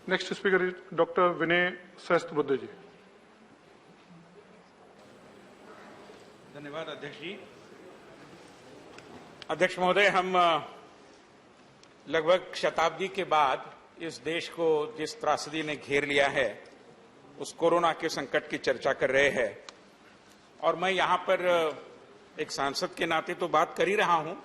Next speaker is doctor Vinay Sahasrabuddhe जी। धन्यवाद अध्यक्ष जी। अध्यक्ष महोदय, हम लगभग शताब्दी के बाद इस देश को जिस त्रासदी ने घेर लिया है उस कोरोना के संकट की चर्चा कर रहे हैं, और मैं यहां पर एक सांसद के नाते तो बात कर ही रहा हूं,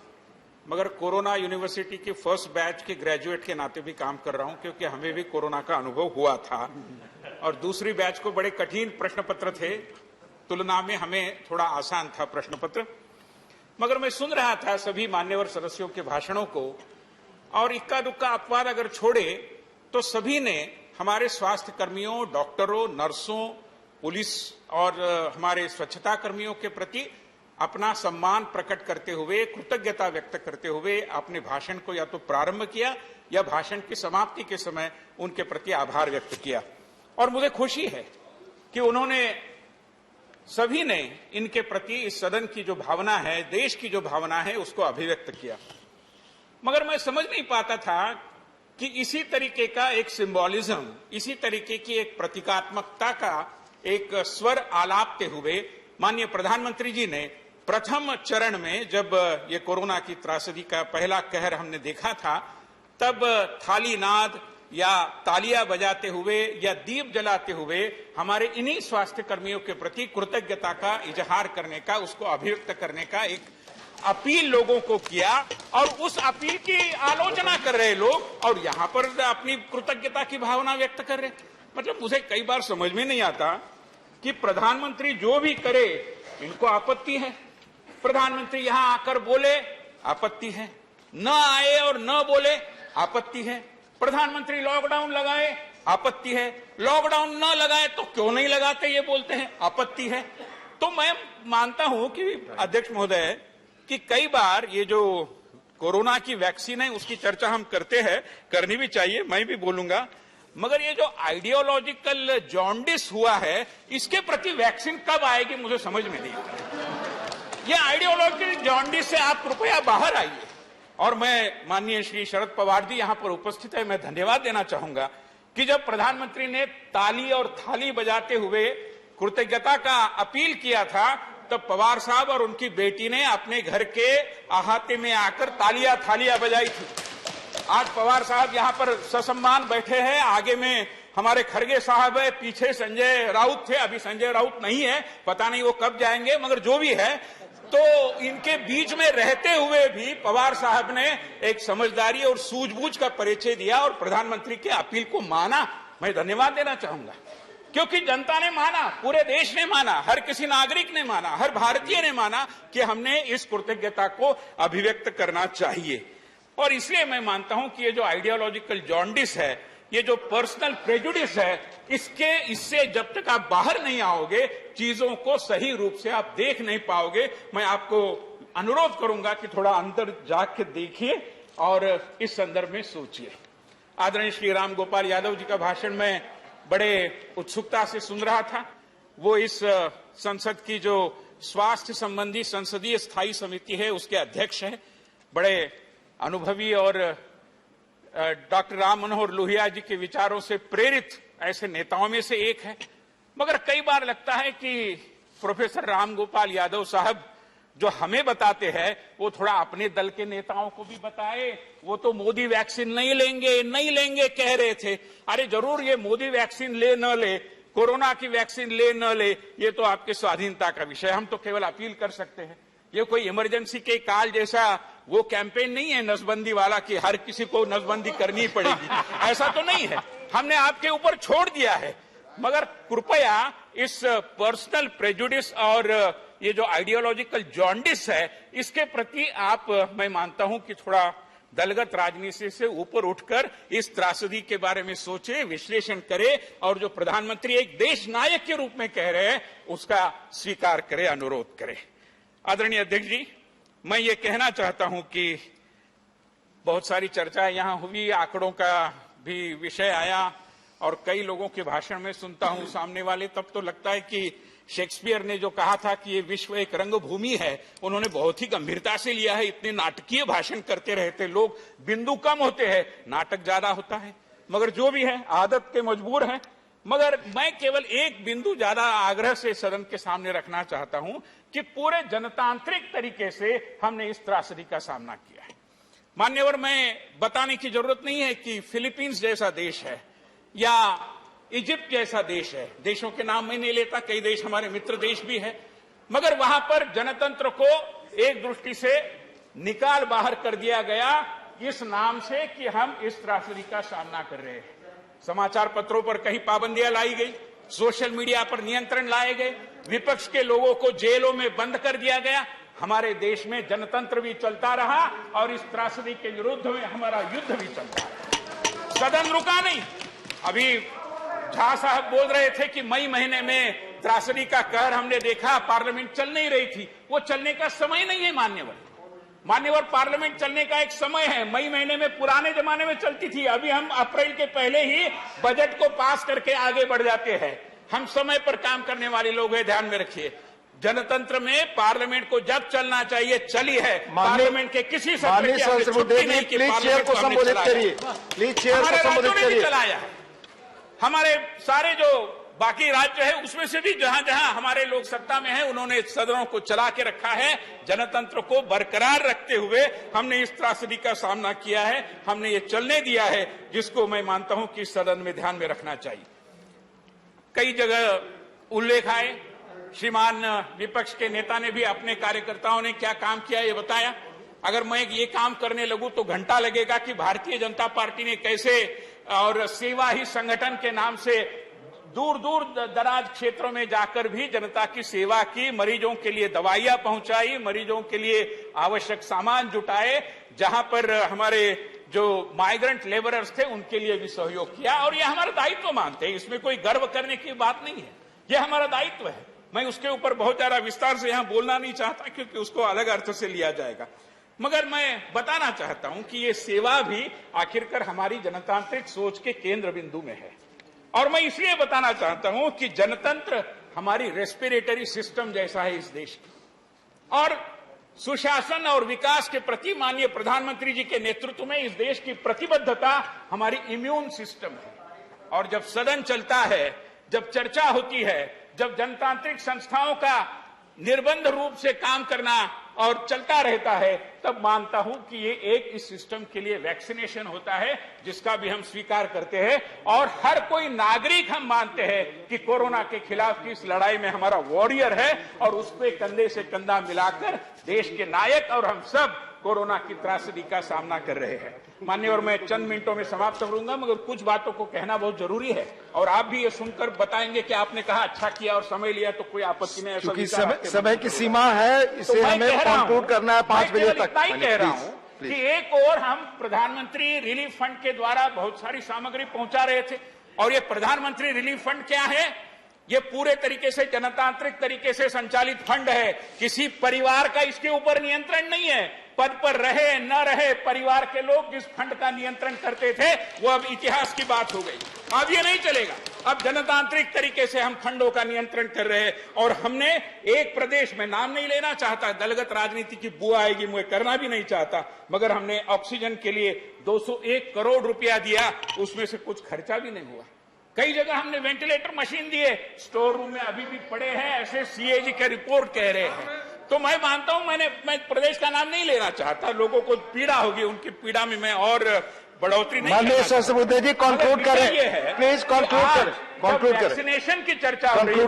मगर कोरोना यूनिवर्सिटी के फर्स्ट बैच के ग्रेजुएट के नाते भी काम कर रहा हूं, क्योंकि हमें भी कोरोना का अनुभव हुआ था और दूसरी बैच को बड़े कठिन प्रश्न पत्र थे, तुलना में हमें थोड़ा आसान था प्रश्न पत्र। मगर मैं सुन रहा था सभी मान्यवर सदस्यों के भाषणों को, और इक्का दुक्का अपवाद अगर छोड़े तो सभी ने हमारे स्वास्थ्य कर्मियों, डॉक्टरों, नर्सों, पुलिस और हमारे स्वच्छता कर्मियों के प्रति अपना सम्मान प्रकट करते हुए, कृतज्ञता व्यक्त करते हुए अपने भाषण को या तो प्रारंभ किया या भाषण की समाप्ति के समय उनके प्रति आभार व्यक्त किया। और मुझे खुशी है कि उन्होंने सभी ने इनके प्रति इस सदन की जो भावना है, देश की जो भावना है, उसको अभिव्यक्त किया। मगर मैं समझ नहीं पाता था कि इसी तरीके का एक सिंबॉलिज्म, इसी तरीके की एक प्रतीकात्मकता का एक स्वर आलापते हुए माननीय प्रधानमंत्री जी ने प्रथम चरण में, जब ये कोरोना की त्रासदी का पहला कहर हमने देखा था, तब थाली नाद या तालियां बजाते हुए या दीप जलाते हुए हमारे इन्हीं स्वास्थ्य कर्मियों के प्रति कृतज्ञता का इजहार करने का, उसको अभिव्यक्त करने का एक अपील लोगों को किया, और उस अपील की आलोचना कर रहे लोग और यहां पर अपनी कृतज्ञता की भावना व्यक्त कर रहे। मतलब मुझे कई बार समझ में नहीं आता कि प्रधानमंत्री जो भी करे इनको आपत्ति है, प्रधानमंत्री यहां आकर बोले आपत्ति है, न आए और न बोले आपत्ति है, प्रधानमंत्री लॉकडाउन लगाए आपत्ति है, लॉकडाउन न लगाए तो क्यों नहीं लगाते ये बोलते हैं आपत्ति है। तो मैं मानता हूं कि अध्यक्ष महोदय कि कई बार ये जो कोरोना की वैक्सीन है उसकी चर्चा हम करते हैं, करनी भी चाहिए, मैं भी बोलूंगा, मगर ये जो आइडियोलॉजिकल जॉन्डिस हुआ है इसके प्रति वैक्सीन कब आएगी मुझे समझ में नहीं आता। ये आइडियोलॉजिकल जॉन्डिस से आप कृपया बाहर आइए। और मैं माननीय श्री शरद पवार जी यहां पर उपस्थित है, मैं धन्यवाद देना चाहूंगा कि जब प्रधानमंत्री ने ताली और थाली बजाते हुए कृतज्ञता का अपील किया था, तब पवार साहब और उनकी बेटी ने अपने घर के अहाते में आकर तालियां थालियां बजाई थी। आज पवार साहब यहां पर ससम्मान बैठे हैं, आगे में हमारे खड़गे साहब है, पीछे संजय राउत थे, अभी संजय राउत नहीं है, पता नहीं वो कब जाएंगे, मगर जो भी है, तो इनके बीच में रहते हुए भी पवार साहब ने एक समझदारी और सूझबूझ का परिचय दिया और प्रधानमंत्री के अपील को माना। मैं धन्यवाद देना चाहूंगा, क्योंकि जनता ने माना, पूरे देश ने माना, हर किसी नागरिक ने माना, हर भारतीय ने माना कि हमने इस कृतज्ञता को अभिव्यक्त करना चाहिए। और इसलिए मैं मानता हूं कि ये जो आइडियोलॉजिकल जॉन्डिस है, ये जो पर्सनल प्रेजुडिस है, इससे जब तक आप बाहर नहीं आओगे, चीजों को सही रूप से आप देख नहीं पाओगे। मैं आपको अनुरोध करूंगा कि थोड़ा अंदर जाके देखिए और इस संदर्भ में सोचिए। आदरणीय श्री राम गोपाल यादव जी का भाषण में बड़े उत्सुकता से सुन रहा था। वो इस संसद की जो स्वास्थ्य संबंधी संसदीय स्थायी समिति है उसके अध्यक्ष हैं, बड़े अनुभवी और डॉक्टर राम मनोहर लोहिया जी के विचारों से प्रेरित ऐसे नेताओं में से एक है। मगर कई बार लगता है कि प्रोफेसर राम गोपाल यादव साहब जो हमें बताते हैं वो थोड़ा अपने दल के नेताओं को भी बताए। वो तो मोदी वैक्सीन नहीं लेंगे कह रहे थे। अरे जरूर, ये मोदी वैक्सीन ले न ले, कोरोना की वैक्सीन ले न ले, ये तो आपके स्वाधीनता का विषय, हम तो केवल अपील कर सकते हैं। ये कोई इमरजेंसी के काल जैसा वो कैंपेन नहीं है नसबंदी वाला कि हर किसी को नसबंदी करनी पड़ेगी, ऐसा तो नहीं है, हमने आपके ऊपर छोड़ दिया है। मगर कृपया इस पर्सनल प्रेजुडिस और ये जो आइडियोलॉजिकल जॉन्डिस है इसके प्रति आप, मैं मानता हूं कि थोड़ा दलगत राजनीति से ऊपर उठकर इस त्रासदी के बारे में सोचे, विश्लेषण करे और जो प्रधानमंत्री एक देश नायक के रूप में कह रहे हैं उसका स्वीकार करे, अनुरोध करे। आदरणीय अध्यक्ष जी, मैं ये कहना चाहता हूं कि बहुत सारी चर्चा यहां हुई, आंकड़ों का भी विषय आया और कई लोगों के भाषण में सुनता हूं सामने वाले, तब तो लगता है कि शेक्सपियर ने जो कहा था कि ये विश्व एक रंगभूमि है, उन्होंने बहुत ही गंभीरता से लिया है। इतने नाटकीय भाषण करते रहते लोग, बिंदु कम होते हैं, नाटक ज्यादा होता है। मगर जो भी है आदत के मजबूर हैं। मगर मैं केवल एक बिंदु ज्यादा आग्रह से सदन के सामने रखना चाहता हूं कि पूरे जनतांत्रिक तरीके से हमने इस त्रासदी का सामना किया है। मान्यवर, मैं बताने की जरूरत नहीं है कि फिलीपींस जैसा देश है या इजिप्ट जैसा देश है, देशों के नाम मैं नहीं लेता, कई देश हमारे मित्र देश भी है, मगर वहां पर जनतंत्र को एक दृष्टि से निकाल बाहर कर दिया गया इस नाम से कि हम इस त्रासदी का सामना कर रहे हैं। समाचार पत्रों पर कहीं पाबंदियां लाई गई, सोशल मीडिया पर नियंत्रण लाए गए, विपक्ष के लोगों को जेलों में बंद कर दिया गया। हमारे देश में जनतंत्र भी चलता रहा और इस त्रासदी के विरुद्ध में हमारा युद्ध भी चलता रहा। सदन रुका नहीं। अभी झा साहब बोल रहे थे कि मई महीने में त्रासदी का कहर हमने देखा, पार्लियामेंट चल नहीं रही थी। वो चलने का समय नहीं है मान्यवर, पार्लियामेंट चलने का एक समय है। मई महीने में पुराने जमाने में चलती थी, अभी हम अप्रैल के पहले ही बजट को पास करके आगे बढ़ जाते हैं। हम समय पर काम करने वाले लोग हैं, ध्यान में रखिए। जनतंत्र में पार्लियामेंट को जब चलना चाहिए चली है। पार्लियामेंट के किसी सत्र की हमने छुट्टी नहीं की, पार्लियामेंट को हमने चलाया है। हमारे सारे जो बाकी राज्य है उसमें से भी जहां जहां हमारे लोग सत्ता में हैं उन्होंने सदनों को चला के रखा है। जनतंत्र को बरकरार रखते हुए हमने इस त्रासदी का सामना किया है, हमने ये चलने दिया है, जिसको मैं मानता हूं कि सदन में ध्यान में रखना चाहिए। कई जगह उल्लेख आए, श्रीमान विपक्ष के नेता ने भी अपने कार्यकर्ताओं ने क्या काम किया ये बताया। अगर मैं ये काम करने लगूं तो घंटा लगेगा कि भारतीय जनता पार्टी ने कैसे और सेवा ही संगठन के नाम से दूर दूर दराज क्षेत्रों में जाकर भी जनता की सेवा की, मरीजों के लिए दवाइयां पहुंचाई, मरीजों के लिए आवश्यक सामान जुटाए, जहां पर हमारे जो माइग्रेंट लेबरर्स थे उनके लिए भी सहयोग किया। और यह हमारा दायित्व मानते हैं, इसमें कोई गर्व करने की बात नहीं है, यह हमारा दायित्व है। मैं उसके ऊपर बहुत ज्यादा विस्तार से यहां बोलना नहीं चाहता क्योंकि उसको अलग अर्थ से लिया जाएगा, मगर मैं बताना चाहता हूं कि ये सेवा भी आखिरकार हमारी जनतांत्रिक सोच के केंद्र बिंदु में है। और मैं इसलिए बताना चाहता हूं कि जनतंत्र हमारी रेस्पिरेटरी सिस्टम जैसा है इस देश की, और सुशासन और विकास के प्रति माननीय प्रधानमंत्री जी के नेतृत्व में इस देश की प्रतिबद्धता हमारी इम्यून सिस्टम है। और जब सदन चलता है, जब चर्चा होती है, जब जनतांत्रिक संस्थाओं का निर्बंध रूप से काम करना और चलता रहता है, तब मानता हूं कि ये एक इस सिस्टम के लिए वैक्सीनेशन होता है, जिसका भी हम स्वीकार करते हैं। और हर कोई नागरिक हम मानते हैं कि कोरोना के खिलाफ की इस लड़ाई में हमारा वॉरियर है, और उस पे कंधे से कंधा मिलाकर देश के नायक और हम सब कोरोना की त्रासदी का सामना कर रहे हैं। माननीय, मैं चंद मिनटों में समाप्त करूंगा, मगर कुछ बातों को कहना बहुत जरूरी है, और आप भी ये सुनकर बताएंगे कि आपने कहा अच्छा किया और समय लिया, तो कोई आपत्ति नहीं। क्योंकि समय की सीमा है, इसे हमें कंक्लूड करना है 5 बजे तक। इतना ही कह रहा हूं कि एक और हम प्रधानमंत्री रिलीफ फंड के द्वारा बहुत सारी सामग्री पहुंचा रहे थे, और ये प्रधानमंत्री रिलीफ फंड क्या है? ये पूरे तरीके से जनतांत्रिक तरीके से संचालित फंड है। किसी परिवार का इसके ऊपर नियंत्रण नहीं है। पद पर रहे न रहे परिवार के लोग जिस फंड का नियंत्रण करते थे, वो अब इतिहास की बात हो गई। अब ये नहीं चलेगा। अब जनतांत्रिक तरीके से हम फंडों का नियंत्रण कर रहे हैं, और हमने एक प्रदेश में, नाम नहीं लेना चाहता, दलगत राजनीति की बुआ आएगी, मुझे करना भी नहीं चाहता, मगर हमने ऑक्सीजन के लिए 201 करोड़ रुपया दिया, उसमें से कुछ खर्चा भी नहीं हुआ। कई जगह हमने वेंटिलेटर मशीन दिए, स्टोर रूम में अभी भी पड़े हैं, ऐसे सीएजी के रिपोर्ट कह रहे हैं। तो मैं मानता हूं, मैं प्रदेश का नाम नहीं लेना चाहता, लोगों को पीड़ा होगी, उनकी पीड़ा में मैं और बढ़ोतरी नहीं करना चाहता। माननीय बुद्धे जी कंक्लूड करें, प्लीज कंक्लूड करें। वैक्सीनेशन की चर्चा हो रही है,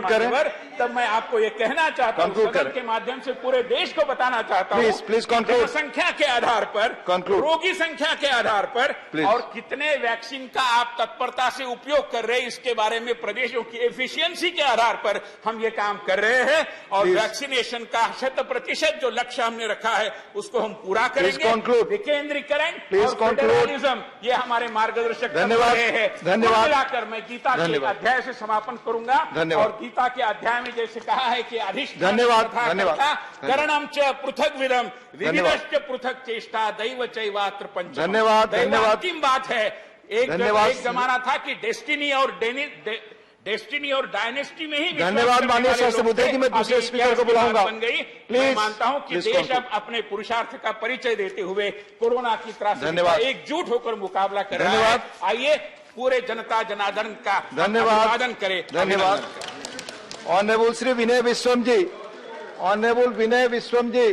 तब मैं आपको ये कहना चाहता हूं, सदन के माध्यम से पूरे देश को बताना चाहता हूं, प्लीज कंक्लूड। संख्या के आधार पर, रोगी संख्या के आधार पर, और कितने वैक्सीन का आप तत्परता से उपयोग कर रहे हैं, इसके बारे में प्रदेशों की एफिशिएंसी के आधार पर हम ये काम कर रहे हैं। और वैक्सीनेशन का 100% जो लक्ष्य हमने रखा है, उसको हम पूरा करेंगे। विकेंद्रीकरण और फेडरलिज्म, ये हमारे मार्गदर्शक रहे हैं। धन्यवाद। मिलाकर मैं गीता के अध्याय से समापन करूंगा, और गीता के अध्याय में जैसे कहा है कि अधिष्ठान करणम च पृथक विदम विविधश्च पृथक चेष्टा दैव चैवात्र पंचम। धन्यवाद। अंतिम बात है, एक जमाना था कि डेस्टिनी और डायनेस्टी में ही। धन्यवाद माननीय सहस्त्र बुद्धे जी, मैं दूसरे स्पीकर को बुलाऊंगा। बन गई। मैं मानता हूं कि देश अब अपने पुरुषार्थ का परिचय देते हुए कोरोना की त्रासदी का एकजुट होकर मुकाबला कर रहा है। आइए पूरे जनता जनार्दन का धन्यवाद। अभिवादन करे। धन्यवाद। अभिनंदन करे। ऑनरेबल श्री विनय विश्वम जी, ऑनरेबल विनय विश्वम जी।